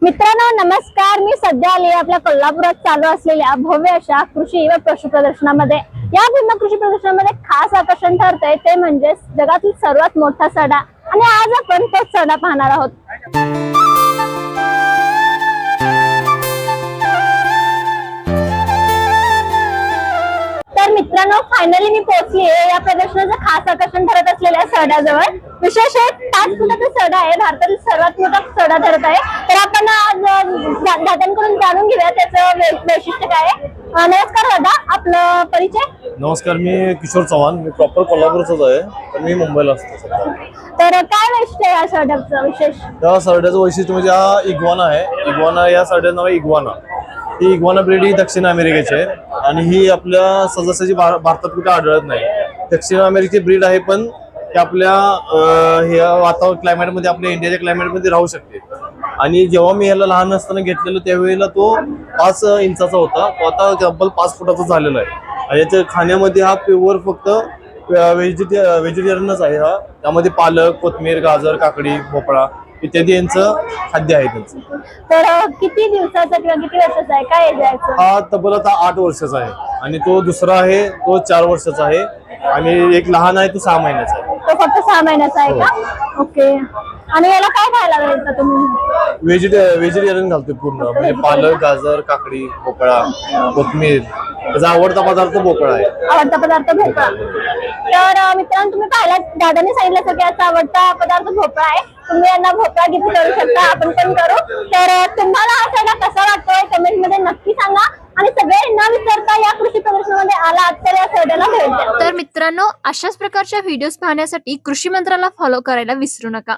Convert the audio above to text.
मित्रांनो नमस्कार, मी सध्या आली आपल्या कोल्हापुरात चालू असलेल्या भव्य अशा कृषी व पशु प्रदर्शनामध्ये। या भिन्न कृषी प्रदर्शनामध्ये खास आकर्षण ठरतंय ते म्हणजे जगातील सर्वात मोठा सडा, आणि आज आपण तोच सडा पाहणार आहोत। तर मित्रांनो फायनली मी पोहोचली आहे या प्रदर्शनाचं खास आकर्षण ठरत असलेल्या सडाजवळ। विशेष आहे 5 फुटाचा सडा आहे, भारतातील सर्वात मोठा सडा ठरत आहे। तर आपण आज दादांकडून जाणून घेऊया त्याचं वैशिष्ट्य काय आहे। नमस्कार दादा, आपलं परिचय? नमस्कार, मी किशोर चव्हाण, मी प्रॉपर कोल्हापूरचाच आहे, पण मी मुंबईला असतो सध्या। तर काय वैशिष्ट्य आहे या सरड्याचं विशेष? या सरड्याचं वैशिष्ट्य म्हणजे हा इग्वाना आहे। इग्वाना या सरड्याचं नाव आहे इग्वाना। ही इग्वाना ब्रीड ही दक्षिण अमेरिकेची आहे आणि ही आपल्या सहजासहजी भारतात कुठे आढळत नाही। दक्षिण अमेरिकेची ब्रीड आहे, पण ती आपल्या वातावरण क्लायमेटमध्ये आपल्या इंडियाच्या क्लायमेटमध्ये राहू शकते। आणि जेव्हा मी याला लहान असताना घेतलेलं त्यावेळेला तो 5 इंचाचा होता, तो आता तब्बल 5 फुटाचा झालेला आहे। आणि याच्या खाण्यामध्ये हा प्युअर फक्त व्हेजिटेरियनच आहे। हा त्यामध्ये पालक, कोथिंबीर, गाजर, काकडी, भोपळा इत्यादी यांचं खाद्य आहे त्यांचं। तर किती दिवसाचा किंवा किती वर्षाचा आहे, काय एज आहे? हा तब्बल आता 8 वर्षाचा आहे आणि तो दुसरा आहे तो 4 वर्षाचा आहे आणि एक लहान आहे तो 6 महिन्याचा आहे। तो फक्त 6 महिन्याचा आहे का? ओके। आणि याला काय खायला घालता तुम्ही? व्हेजिटेरियन घालतोय पूर्ण, म्हणजे पालक, गाजर, काकडी, भोपळा, कोथिंबीर। त्याचा आवडता पदार्थ भोपळा आहे। आवडता पदार्थ भोपळा। तर मित्रांनो तुम्ही पाहिला दादाने सांगितलं की याचा आवडता पदार्थ भोपळा आहे। तुम्ही यांना भोपळा गिफ्ट करू शकता, आपण पण करू। तर तुम्हाला हा सडा कसा वाटतोय कमेंट मध्ये नक्की सांगा, आणि सगळे न विसरता या कृषी प्रदर्शनामध्ये आला तर या सड्याला भेट द्या। तर मित्रांनो, अशाच प्रकारच्या व्हिडिओज पाहण्यासाठी कृषी मंत्राला फॉलो करायला विसरू नका।